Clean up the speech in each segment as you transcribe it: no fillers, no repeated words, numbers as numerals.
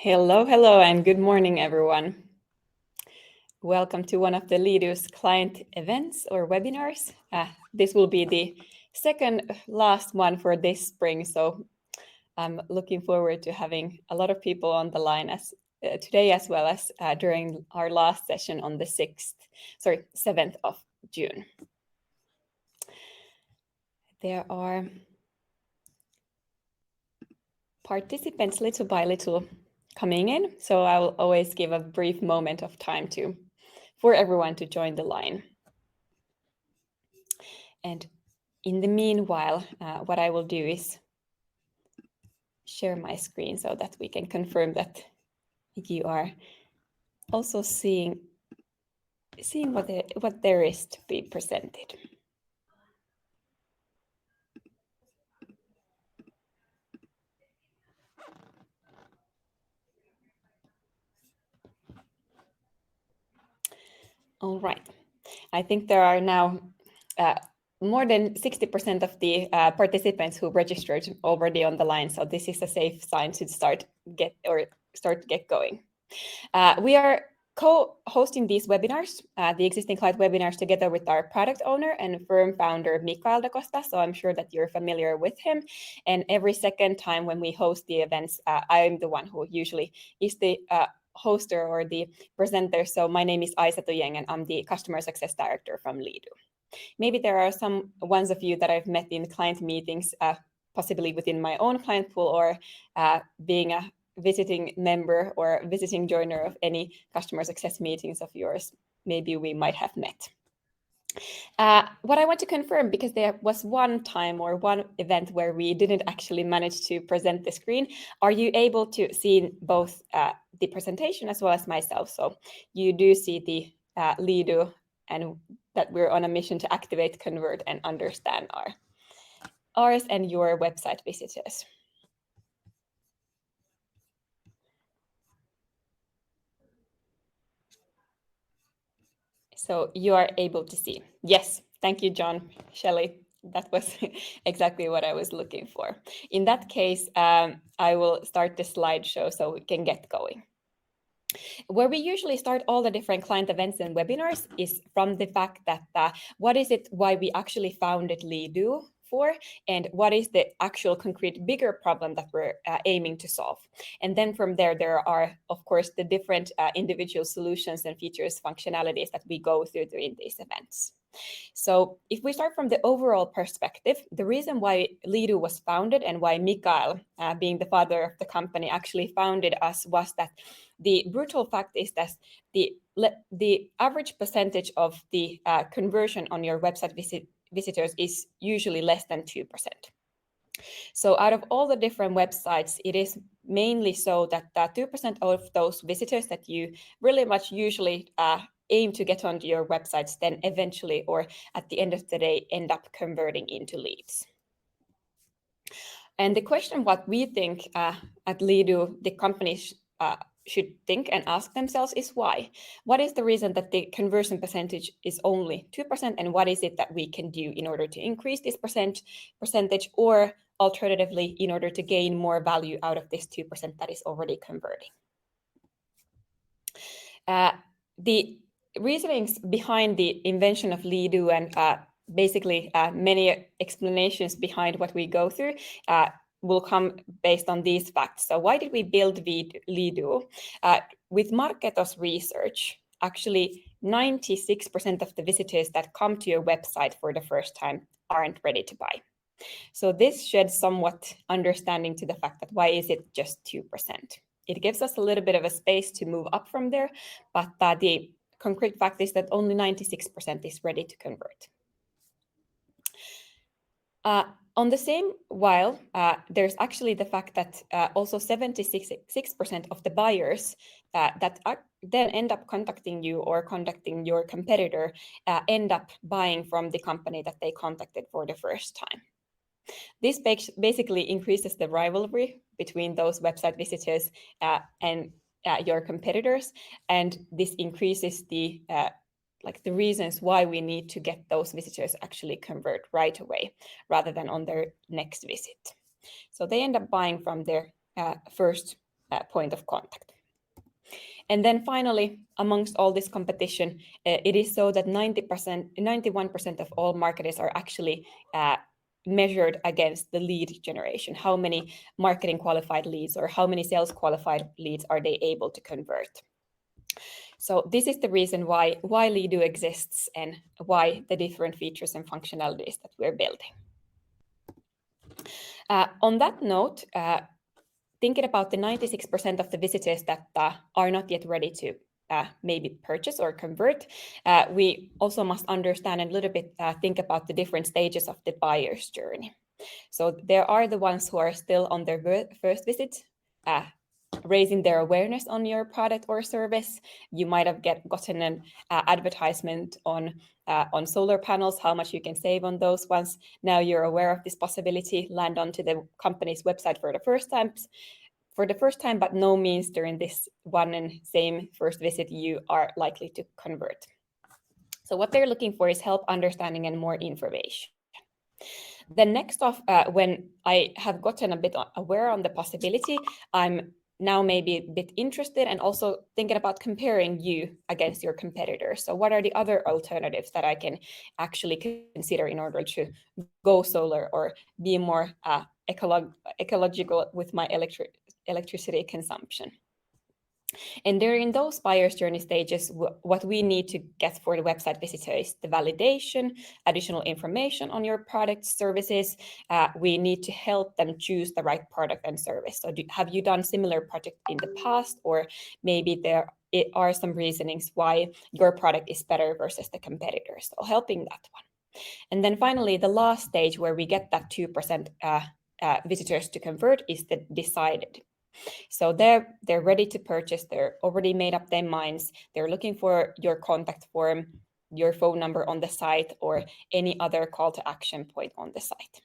Hello, hello, and good morning, everyone. Welcome to one of the Leadoo's client events or webinars. This will be the second last one for this spring, so I'm looking forward to having a lot of people on the line today, as well as during our last session on the 7th of June. There are participants little by little coming in, so I will always give a brief moment of time for everyone to join the line. And in the meanwhile, what I will do is share my screen so that we can confirm that you are also seeing what there is to be presented. All right. I think there are now more than 60% of the participants who registered already on the line. So this is a safe sign to start to get going. We are co-hosting these webinars, the existing client webinars, together with our product owner and firm founder, Mikael da Costa. So I'm sure that you're familiar with him. And every second time when we host the events, I'm the one who usually is the hoster or the presenter. So my name is Aisa Tuyeng, and I'm the Customer Success Director from Leadoo. Maybe there are some ones of you that I've met in client meetings, possibly within my own client pool, or being a visiting member or visiting joiner of any customer success meetings of yours. Maybe we might have met. What I want to confirm, because there was one time or one event where we didn't actually manage to present the screen, are you able to see both the presentation as well as myself? So you do see the Leadoo and that we're on a mission to activate, convert, and understand ours and your website visitors. So you are able to see. Yes, thank you, John, Shelley. That was exactly what I was looking for. In that case, I will start the slideshow so we can get going. Where we usually start all the different client events and webinars is from the fact that what is it why we actually founded Leadoo for, and what is the actual concrete bigger problem that we're aiming to solve. And then from there are, of course, the different individual solutions and features, functionalities that we go through during these events. So if we start from the overall perspective, the reason why Leadoo was founded and why Mikael, being the father of the company, actually founded us was that the brutal fact is that the average percentage of the conversion on your website visitors is usually less than 2%. So out of all the different websites, it is mainly so that 2% of those visitors that you really much usually aim to get onto your websites then eventually, or at the end of the day, end up converting into leads. And the question what we think at Leadoo, the companies should think and ask themselves is why? What is the reason that the conversion percentage is only 2%, and what is it that we can do in order to increase this percentage, or alternatively, in order to gain more value out of this 2% that is already converting? The reasonings behind the invention of Leadoo and basically many explanations behind what we go through will come based on these facts. So why did we build Leadoo? With Marketos research, actually 96% of the visitors that come to your website for the first time aren't ready to buy. So this sheds somewhat understanding to the fact that why is it just 2%? It gives us a little bit of a space to move up from there, but the concrete fact is that only 96% is ready to convert. On the same while, there's actually the fact that also 76% of the buyers that then end up contacting you or contacting your competitor end up buying from the company that they contacted for the first time. This basically increases the rivalry between those website visitors and your competitors, and this increases the reasons why we need to get those visitors actually convert right away rather than on their next visit. So they end up buying from their first point of contact. And then finally, amongst all this competition, it is so that 91% of all marketers are actually measured against the lead generation. How many marketing qualified leads or how many sales qualified leads are they able to convert? So this is the reason why Leadoo exists and why the different features and functionalities that we're building. On that note, thinking about the 96% of the visitors that are not yet ready to maybe purchase or convert, we also must understand and a little bit think about the different stages of the buyer's journey. So there are the ones who are still on their first visit, raising their awareness on your product or service. You might have gotten an advertisement on solar panels, how much you can save on those ones. Now you're aware of this possibility, land onto the company's website for the first time, but no means during this one and same first visit you are likely to convert. So what they're looking for is help, understanding, and more information. Then next off, when I have gotten a bit aware on the possibility, I'm now maybe a bit interested and also thinking about comparing you against your competitors. So what are the other alternatives that I can actually consider in order to go solar or be more ecological with my electricity consumption? And during those buyer's journey stages, what we need to get for the website visitor is the validation, additional information on your product, services. We need to help them choose the right product and service. So have you done similar project in the past, or maybe there are some reasonings why your product is better versus the competitors? So helping that one. And then finally, the last stage where we get that 2% visitors to convert is the decided. So they're ready to purchase, they're already made up their minds, they're looking for your contact form, your phone number on the site, or any other call to action point on the site.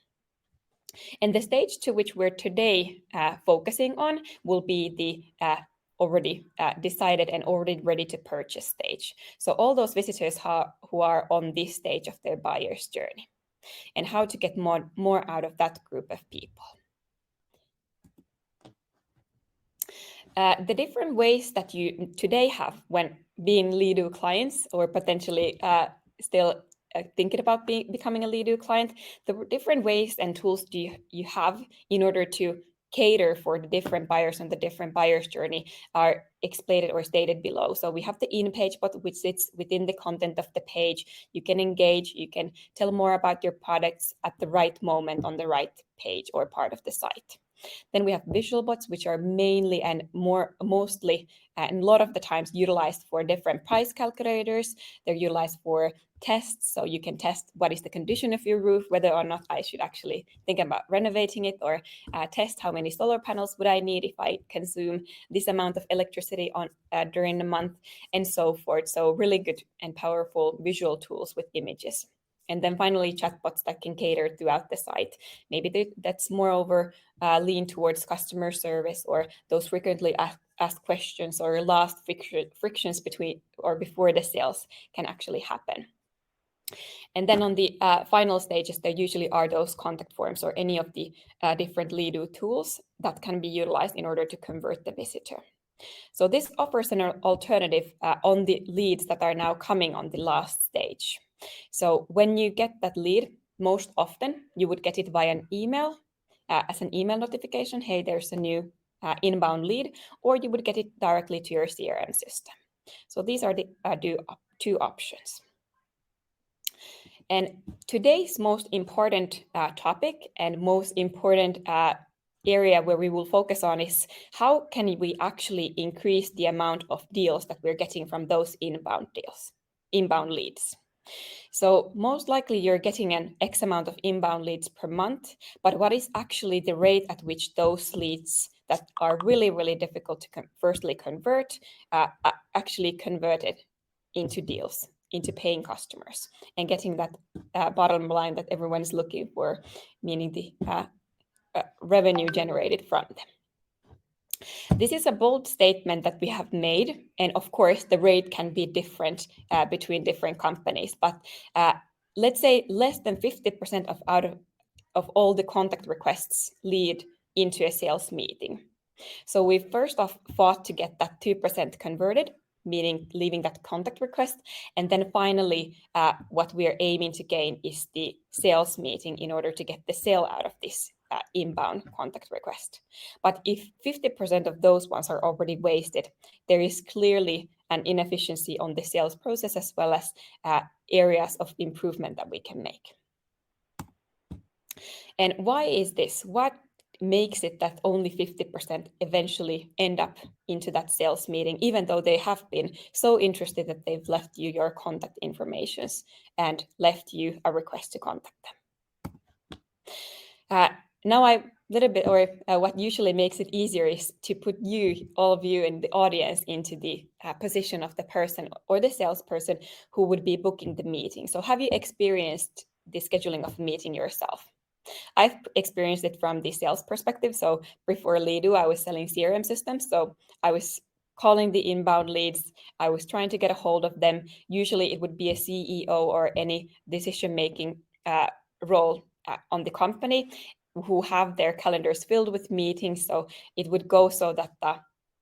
And the stage to which we're today focusing on will be the already decided and already ready to purchase stage. So all those visitors who are on this stage of their buyer's journey, and how to get more out of that group of people. The different ways that you today have when being Leadoo clients or potentially still thinking about becoming a Leadoo client, the different ways and tools do you have in order to cater for the different buyers and the different buyer's journey are explained or stated below. So we have the in-page bot, which sits within the content of the page. You can engage, you can tell more about your products at the right moment on the right page or part of the site. Then we have visual bots, which are mainly and mostly and a lot of the times utilized for different price calculators. They're utilized for tests, so you can test what is the condition of your roof, whether or not I should actually think about renovating it, or test how many solar panels would I need if I consume this amount of electricity on during the month, and so forth. So really good and powerful visual tools with images. And then finally, chatbots that can cater throughout the site. Maybe that's moreover lean towards customer service, or those frequently asked questions or last frictions between or before the sales can actually happen. And then on the final stages, there usually are those contact forms or any of the different Leadoo tools that can be utilized in order to convert the visitor. So this offers an alternative on the leads that are now coming on the last stage. So when you get that lead, most often you would get it via an email, as an email notification, hey, there's a new inbound lead, or you would get it directly to your CRM system. So these are the two options. And today's most important topic and most important area where we will focus on is how can we actually increase the amount of deals that we're getting from those inbound leads. So most likely you're getting an X amount of inbound leads per month, but what is actually the rate at which those leads that are really, really difficult to firstly convert, actually converted into deals, into paying customers, and getting that bottom line that everyone is looking for, meaning the revenue generated from them. This is a bold statement that we have made, and of course the rate can be different between different companies, but let's say less than 50% of all the contact requests lead into a sales meeting. So we first off fought to get that 2% converted, meaning leaving that contact request. And then finally, what we are aiming to gain is the sales meeting in order to get the sale out of this inbound contact request. But if 50% of those ones are already wasted, there is clearly an inefficiency on the sales process as well as areas of improvement that we can make. And why is this? What makes it that only 50% eventually end up into that sales meeting, even though they have been so interested that they've left you your contact informations and left you a request to contact them? Now what usually makes it easier is to put all of you in the audience into the position of the person or the salesperson who would be booking the meeting. So have you experienced the scheduling of a meeting yourself? I've experienced it from the sales perspective. So before Leadoo, I was selling CRM systems. So I was calling the inbound leads. I was trying to get a hold of them. Usually it would be a CEO or any decision-making role on the company who have their calendars filled with meetings. So it would go so that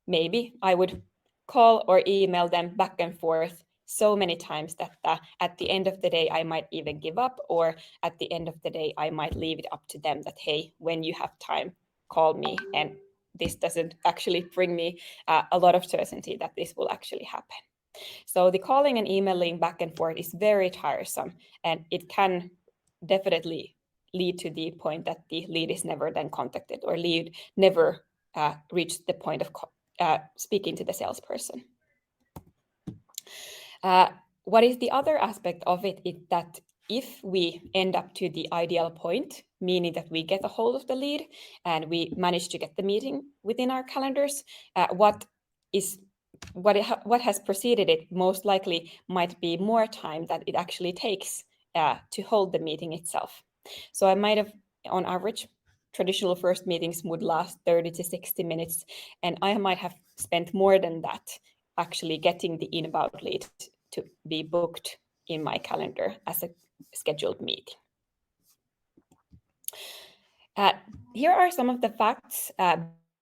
maybe I would call or email them back and forth so many times that at the end of the day, I might even give up, or at the end of the day, I might leave it up to them that, hey, when you have time, call me. And this doesn't actually bring me a lot of certainty that this will actually happen. So the calling and emailing back and forth is very tiresome, and it can definitely lead to the point that the lead is never then contacted, or lead never reached the point of speaking to the salesperson. What is the other aspect of it is that if we end up to the ideal point, meaning that we get a hold of the lead and we manage to get the meeting within our calendars, what has preceded it most likely might be more time that it actually takes to hold the meeting itself. So I might have, on average, traditional first meetings would last 30 to 60 minutes, and I might have spent more than that actually getting the inbound lead to be booked in my calendar as a scheduled meeting. Here are some of the facts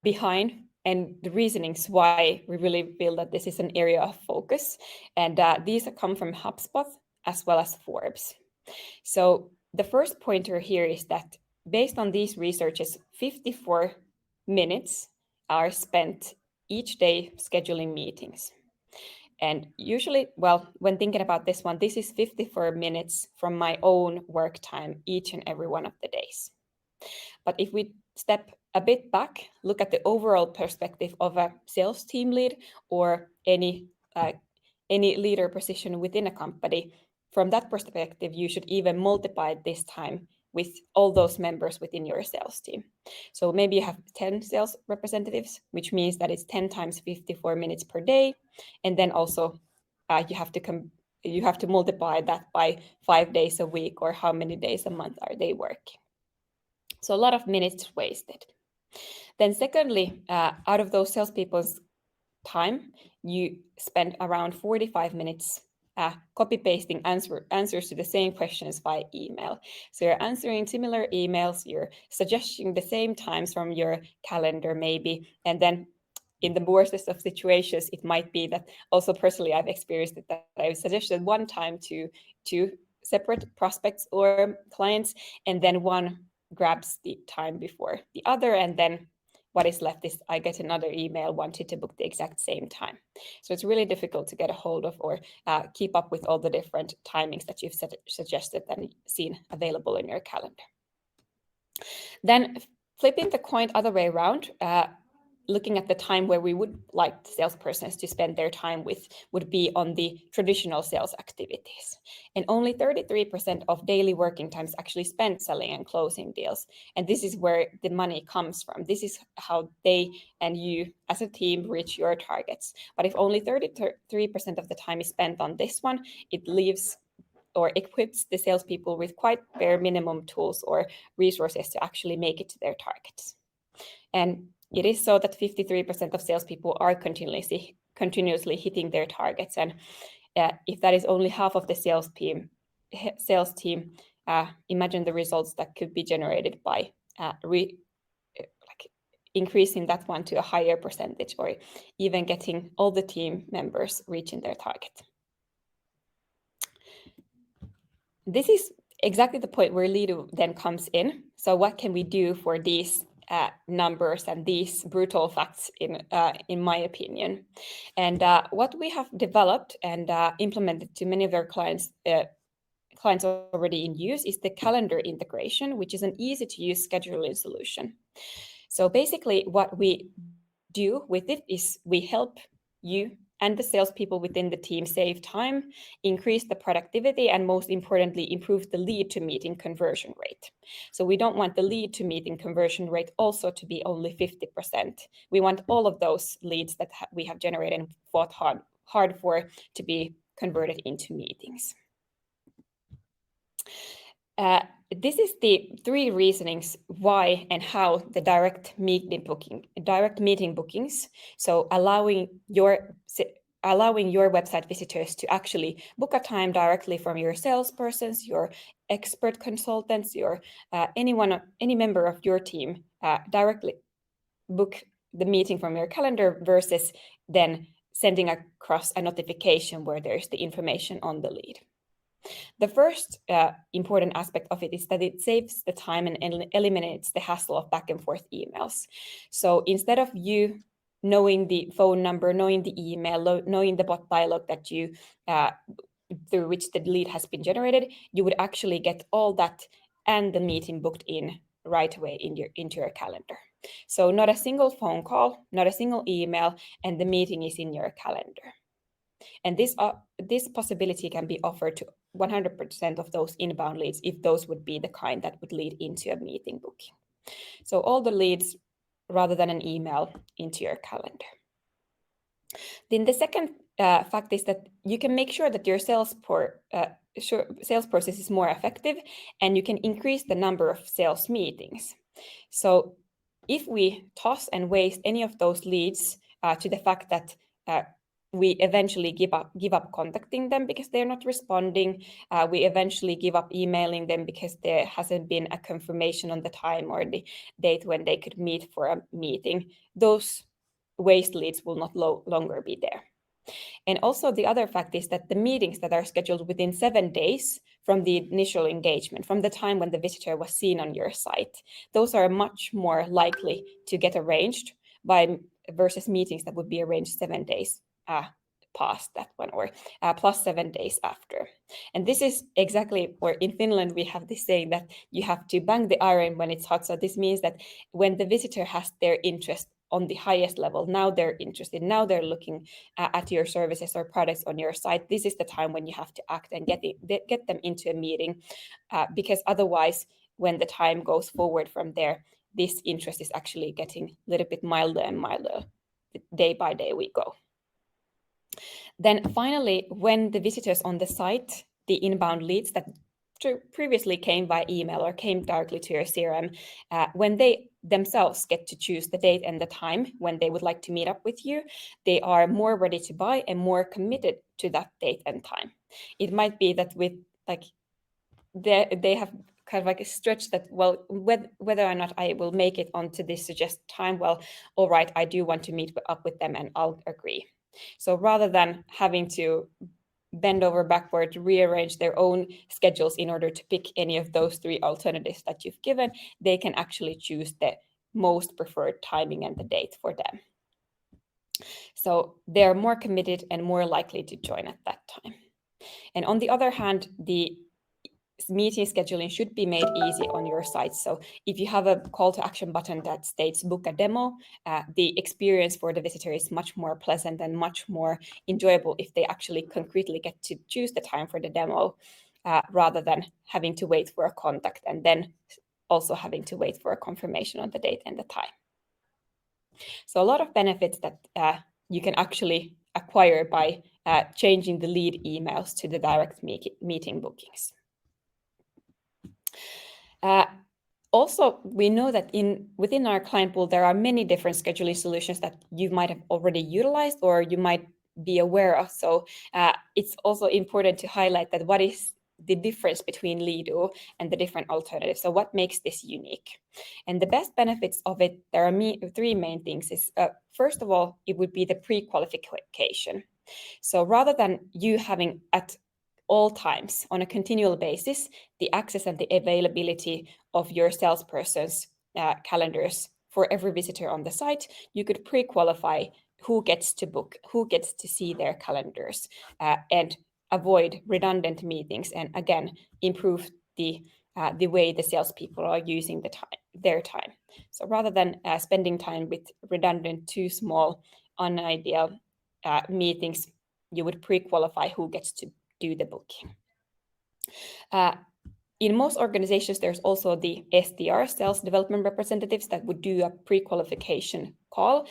behind and the reasonings why we really feel that this is an area of focus. And these come from HubSpot as well as Forbes. So the first pointer here is that based on these researches, 54 minutes are spent each day scheduling meetings. And usually, well, when thinking about this one, this is 54 minutes from my own work time each and every one of the days. But if we step a bit back, look at the overall perspective of a sales team lead or any leader position within a company, from that perspective, you should even multiply this time with all those members within your sales team. So maybe you have 10 sales representatives, which means that it's 10 times 54 minutes per day. And then also you have to multiply that by 5 days a week, or how many days a month are they working. So a lot of minutes wasted. Then secondly, out of those salespeople's time, you spend around 45 minutes copy-pasting answers to the same questions by email. So you're answering similar emails, you're suggesting the same times from your calendar maybe, and then in the worstest of situations, it might be that also personally I've experienced it, that I've suggested one time to two separate prospects or clients, and then one grabs the time before the other, and then what is left is I get another email wanting to book the exact same time. So it's really difficult to get a hold of or keep up with all the different timings that you've suggested and seen available in your calendar. Then flipping the coin other way around, looking at the time where we would like salespersons to spend their time with would be on the traditional sales activities. And only 33% of daily working time is actually spent selling and closing deals. And this is where the money comes from. This is how they and you as a team reach your targets. But if only 33% of the time is spent on this one, it leaves or equips the salespeople with quite bare minimum tools or resources to actually make it to their targets. And it is so that 53% of salespeople are continuously hitting their targets. And if that is only half of the sales team, imagine the results that could be generated by increasing that one to a higher percentage, or even getting all the team members reaching their target. This is exactly the point where Leadoo then comes in. So what can we do for these numbers and these brutal facts, in my opinion? And what we have developed and implemented to many of our clients already in use is the calendar integration, which is an easy to use scheduling solution. So basically what we do with it is we help you and the salespeople within the team save time, increase the productivity, and most importantly, improve the lead to meeting conversion rate. So we don't want the lead to meeting conversion rate also to be only 50%. We want all of those leads that we have generated and fought hard for to be converted into meetings. This is the 3 reasonings why and how the direct meeting bookings, so allowing your website visitors to actually book a time directly from your salespersons, your expert consultants, your any member of your team directly book the meeting from your calendar versus then sending across a notification where there's the information on the lead. The first important aspect of it is that it saves the time and eliminates the hassle of back and forth emails. So instead of you knowing the phone number, knowing the email, knowing the bot dialog that you through which the lead has been generated, you would actually get all that and the meeting booked in right away into your calendar. So not a single phone call, not a single email, and the meeting is in your calendar. And this possibility can be offered to 100% of those inbound leads if those would be the kind that would lead into a meeting booking. So all the leads rather than an email into your calendar. Then the second fact is that you can make sure that your sales process is more effective, and you can increase the number of sales meetings. So if we toss and waste any of those leads to the fact that we eventually give up contacting them because they're not responding. We eventually give up emailing them because there hasn't been a confirmation on the time or the date when they could meet for a meeting. Those waste leads will not longer be there. And also the other fact is that the meetings that are scheduled within 7 days from the initial engagement, from the time when the visitor was seen on your site, those are much more likely to get arranged versus meetings that would be arranged 7 days past that one, or plus 7 days after. And this is exactly where in Finland we have this saying that you have to bang the iron when it's hot. So this means that when the visitor has their interest on the highest level, now they're interested, now they're looking at your services or products on your site, this is the time when you have to act and get them into a meeting, because otherwise when the time goes forward from there, this interest is actually getting a little bit milder and milder. Day by day we go. Then finally, when the visitors on the site, the inbound leads that previously came by email or came directly to your CRM, when they themselves get to choose the date and the time when they would like to meet up with you, they are more ready to buy and more committed to that date and time. It might be that with they have kind of like a stretch that, well, whether or not I will make it onto this suggested time, well, all right, I do want to meet up with them and I'll agree. So rather than having to bend over backward to rearrange their own schedules in order to pick any of those 3 alternatives that you've given, they can actually choose the most preferred timing and the date for them. So they're more committed and more likely to join at that time. And on the other hand, the meeting scheduling should be made easy on your site. So if you have a call to action button that states book a demo, the experience for the visitor is much more pleasant and much more enjoyable if they actually concretely get to choose the time for the demo, rather than having to wait for a contact and then also having to wait for a confirmation on the date and the time. So a lot of benefits that you can actually acquire by changing the lead emails to the direct meeting bookings. Also, we know that within our client pool, there are many different scheduling solutions that you might have already utilized or you might be aware of. So it's also important to highlight that what is the difference between Leadoo and the different alternatives. So what makes this unique? And the best benefits of it, there are three main things. Is first of all, it would be the pre-qualification. So rather than you having at all times on a continual basis the access and the availability of your salesperson's calendars for every visitor on the site, you could pre-qualify who gets to book, who gets to see their calendars, and avoid redundant meetings, and again improve the way the salespeople are using their time. So rather than spending time with redundant, too small, unideal meetings, you would pre-qualify who gets to do the booking. In most organizations, there's also the SDR, sales development representatives, that would do a pre-qualification call.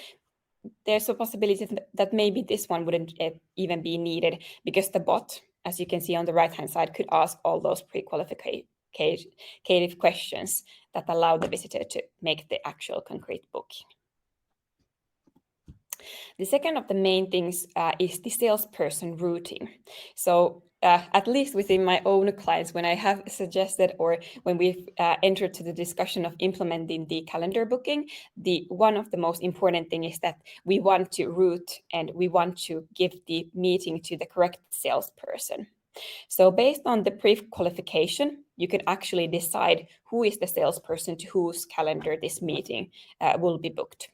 There's a possibility that maybe this one wouldn't even be needed, because the bot, as you can see on the right-hand side, could ask all those pre-qualificative questions that allow the visitor to make the actual concrete booking. The second of the main things is the salesperson routing. So at least within my own clients, when I have suggested, or when we've entered to the discussion of implementing the calendar booking, one of the most important thing is that we want to route and we want to give the meeting to the correct salesperson. So based on the pre-qualification, you can actually decide who is the salesperson to whose calendar this meeting will be booked.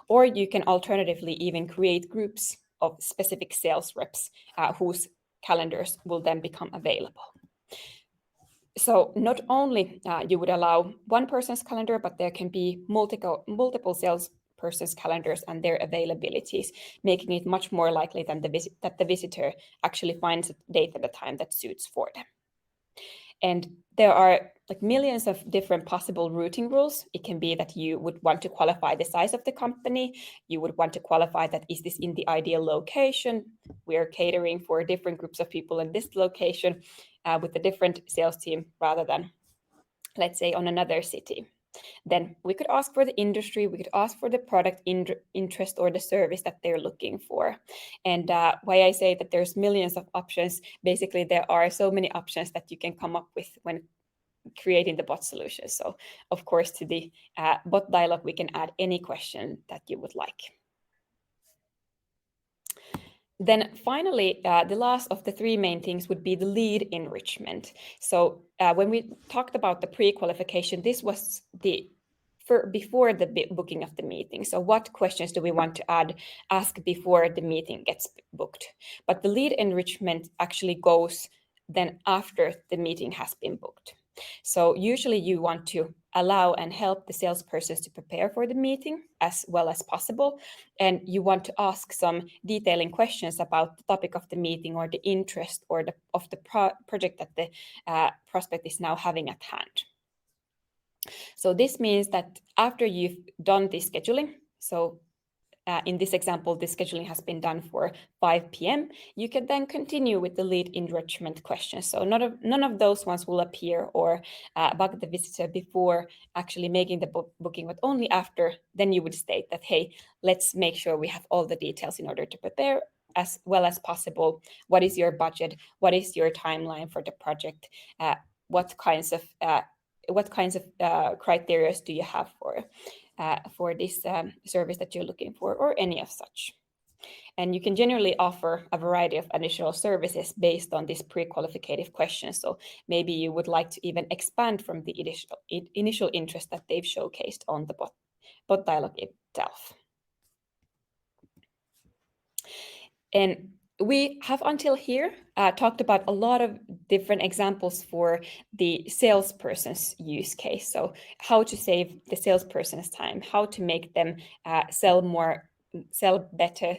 Or you can alternatively even create groups of specific sales reps whose calendars will then become available. So not only you would allow one person's calendar, but there can be multiple salespersons' calendars and their availabilities, making it much more likely than that the visitor actually finds a date and a time that suits for them. And there are like millions of different possible routing rules. It can be that you would want to qualify the size of the company. You would want to qualify that, is this in the ideal location? We are catering for different groups of people in this location with a different sales team rather than, let's say, on another city. Then we could ask for the industry, we could ask for the product interest or the service that they're looking for. And why I say that there's millions of options, basically there are so many options that you can come up with when creating the bot solution. So of course, to the bot dialog, we can add any question that you would like. Then finally, the last of the three main things would be the lead enrichment. So when we talked about the pre-qualification, this was before the booking of the meeting. So what questions do we want to ask before the meeting gets booked? But the lead enrichment actually goes then after the meeting has been booked. So usually you want to allow and help the salespersons to prepare for the meeting as well as possible. And you want to ask some detailing questions about the topic of the meeting or the interest or of the project that the prospect is now having at hand. So this means that after you've done the scheduling, so in this example, the scheduling has been done for 5 p.m. You can then continue with the lead enrichment questions. So none of those ones will appear or bug the visitor before actually making the booking, but only after. Then you would state that, hey, let's make sure we have all the details in order to prepare as well as possible. What is your budget? What is your timeline for the project? What kinds of criteria do you have for this service that you're looking for, or any of such? And you can generally offer a variety of additional services based on this pre-qualificative question. So maybe you would like to even expand from the initial interest that they've showcased on the bot dialog itself. And we have until here talked about a lot of different examples for the salesperson's use case. So how to save the salesperson's time, how to make them sell more, sell better,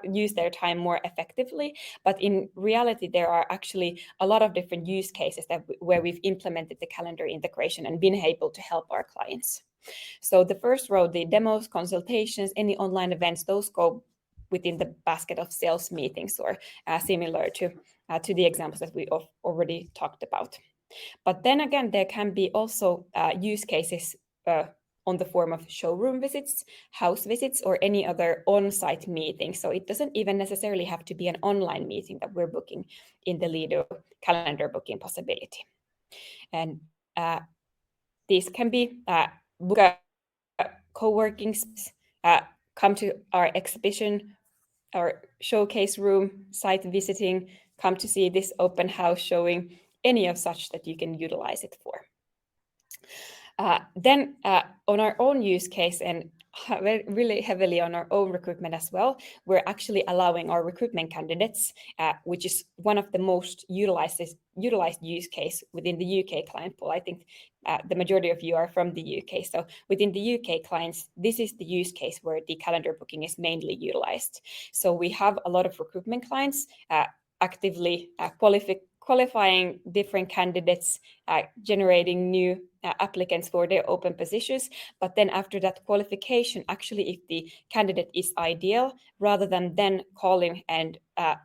use their time more effectively. But in reality, there are actually a lot of different use cases where we've implemented the calendar integration and been able to help our clients. So the first row, the demos, consultations, any online events, those go within the basket of sales meetings, or similar to the examples that we already talked about. But then again, there can be also use cases on the form of showroom visits, house visits, or any other on-site meeting. So it doesn't even necessarily have to be an online meeting that we're booking in the Leadoo calendar booking possibility. And these can be book a co-working space, come to our exhibition, our showcase room, site visiting, come to see this open house showing, any of such that you can utilize it for. Then on our own use case and really heavily on our own recruitment as well, we're actually allowing our recruitment candidates, which is one of the most utilized use case within the UK client pool. I think the majority of you are from the UK. So within the UK clients, this is the use case where the calendar booking is mainly utilized. So we have a lot of recruitment clients actively qualifying different candidates, generating new applicants for their open positions. But then after that qualification, actually, if the candidate is ideal, rather than then calling and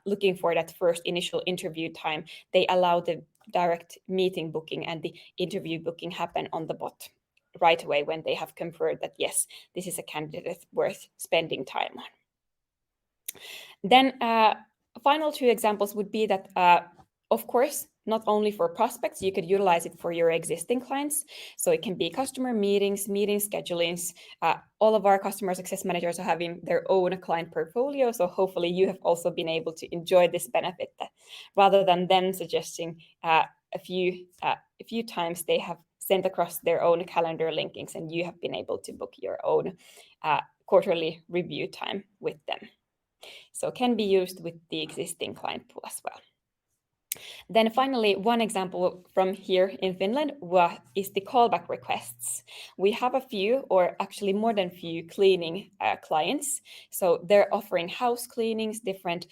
looking for that first initial interview time, they allow the direct meeting booking and the interview booking happen on the bot right away when they have confirmed that, yes, this is a candidate worth spending time on. Then final two examples would be that, of course, not only for prospects, you could utilize it for your existing clients. So it can be customer meetings, meeting schedulings. All of our customer success managers are having their own client portfolio. So hopefully you have also been able to enjoy this benefit that rather than them suggesting a few times, they have sent across their own calendar linkings and you have been able to book your own quarterly review time with them. So can be used with the existing client pool as well. Then finally, one example from here in Finland is the callback requests. We have a few, or actually more than few, cleaning clients. So they're offering house cleanings, different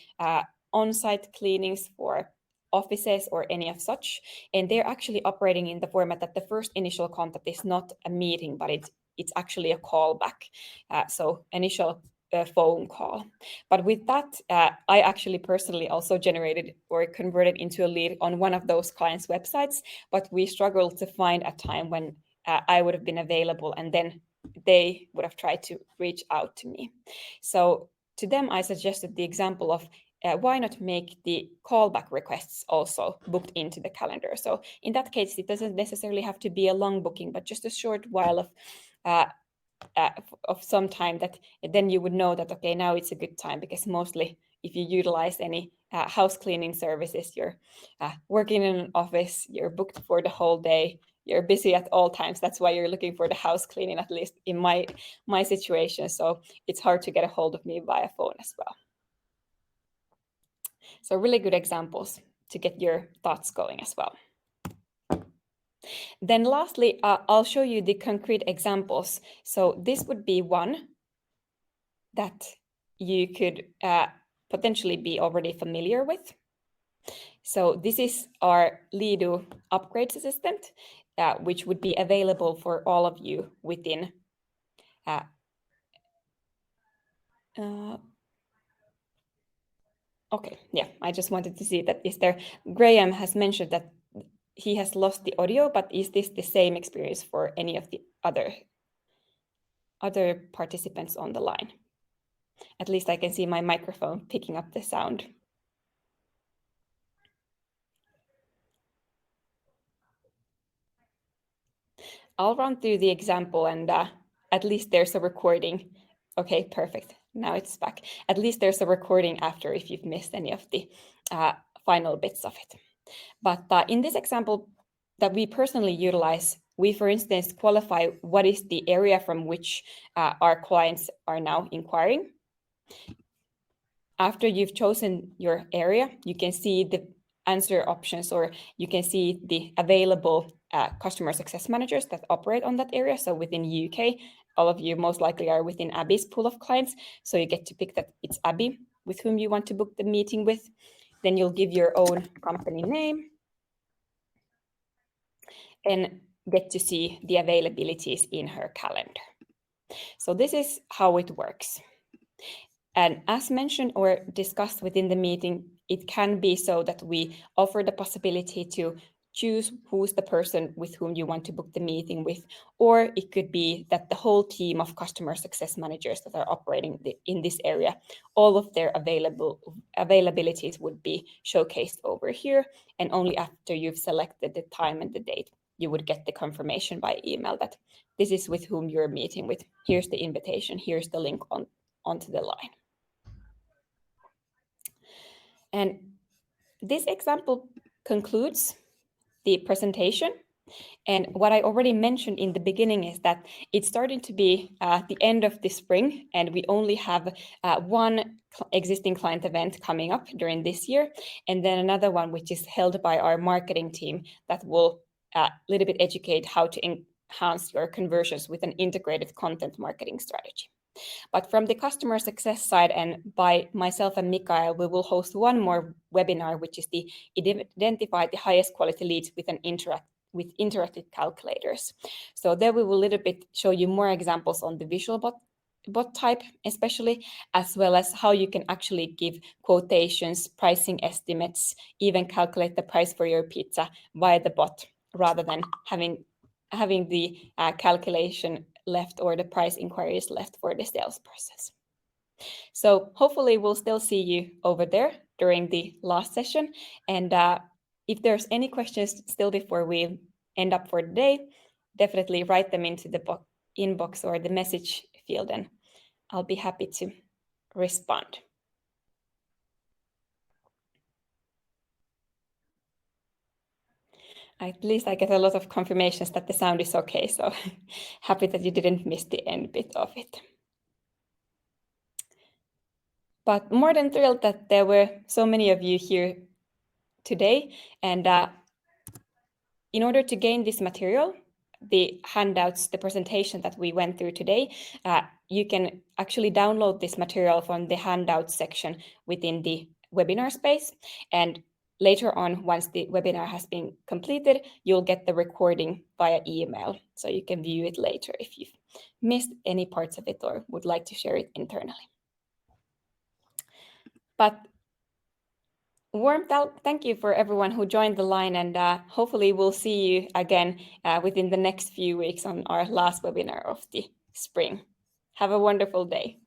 on-site cleanings for offices or any of such. And they're actually operating in the format that the first initial contact is not a meeting, but it's actually a callback. So initial phone call. But with that, I actually personally also generated or converted into a lead on one of those clients' websites, but we struggled to find a time when I would have been available and then they would have tried to reach out to me. So to them, I suggested the example of why not make the callback requests also booked into the calendar. So in that case, it doesn't necessarily have to be a long booking, but just a short while of some time that then you would know that, okay, now it's a good time, because mostly if you utilize any house cleaning services, you're working in an office, you're booked for the whole day, you're busy at all times. That's why you're looking for the house cleaning, at least in my situation. So it's hard to get a hold of me via phone as well. So really good examples to get your thoughts going as well. Then lastly, I'll show you the concrete examples. So this would be one that you could potentially be already familiar with. So this is our Leadoo Upgrades Assistant, which would be available for all of you within okay, yeah, I just wanted to see that is there. Graham has mentioned that he has lost the audio, but is this the same experience for any of the other participants on the line? At least I can see my microphone picking up the sound. I'll run through the example and at least there's a recording. Okay, perfect. Now it's back. At least there's a recording after if you've missed any of the final bits of it. But in this example that we personally utilize, we, for instance, qualify what is the area from which our clients are now inquiring. After you've chosen your area, you can see the answer options, or you can see the available customer success managers that operate on that area. So within UK, all of you most likely are within Abby's pool of clients. So you get to pick that it's Abby with whom you want to book the meeting with. Then you'll give your own company name and get to see the availabilities in her calendar. So this is how it works. And as mentioned or discussed within the meeting, it can be so that we offer the possibility to choose who's the person with whom you want to book the meeting with, or it could be that the whole team of customer success managers that are operating in this area, all of their availabilities would be showcased over here, and only after you've selected the time and the date, you would get the confirmation by email that this is with whom you're meeting with. Here's the invitation, here's the link onto the line. And this example concludes the presentation. And what I already mentioned in the beginning is that it's starting to be the end of the spring, and we only have one existing client event coming up during this year, and then another one which is held by our marketing team that will a little bit educate how to enhance your conversions with an integrated content marketing strategy. But from the customer success side, and by myself and Mikael, we will host one more webinar, which is the identify the highest quality leads with an interactive calculators. So there we will a little bit show you more examples on the visual bot type, especially, as well as how you can actually give quotations, pricing estimates, even calculate the price for your pizza via the bot, rather than having the calculation left or the price inquiries left for the sales process. So hopefully we'll still see you over there during the last session. And if there's any questions still before we end up for the day, definitely write them into the inbox or the message field, and I'll be happy to respond. At least I get a lot of confirmations that the sound is okay, so happy that you didn't miss the end bit of it. But more than thrilled that there were so many of you here today. And in order to gain this material, the handouts, the presentation that we went through today, you can actually download this material from the handouts section within the webinar space. And later on, once the webinar has been completed, you'll get the recording via email. So you can view it later if you've missed any parts of it or would like to share it internally. But warm thank you for everyone who joined the line, and hopefully we'll see you again within the next few weeks on our last webinar of the spring. Have a wonderful day.